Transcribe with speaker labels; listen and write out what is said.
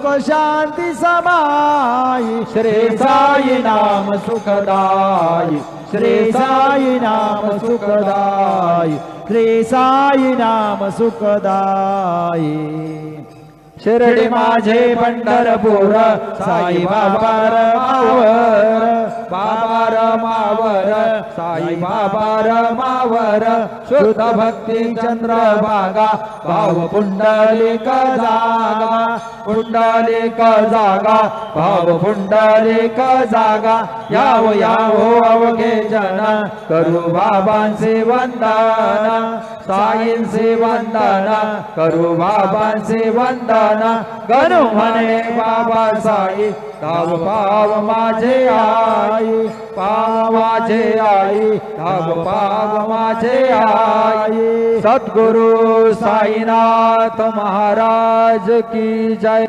Speaker 1: शांती समाई श्री साई नाम सुखदाई श्री साई नाम सुखदाई श्री साई नाम सुखदाई शिर्डी माझे पंढरपूर साई बाबा रमावर बाबा रमावर साई बाबा रमावर शुद्ध भक्ती चंद्रभागा भाव पुंडलिक जागा पुंडलिक जागा भाव पुंडलिक जागा याव यावो अवघे जन करू बाबांचे वंदन साईंचे वंदन करू बाबांचे वंदन गणू म्हणे बाबा साई ताव पाव माझे आई पाव माझे आई ताव पाव माझे आई सद्गुरु साईनाथ महाराज की जय।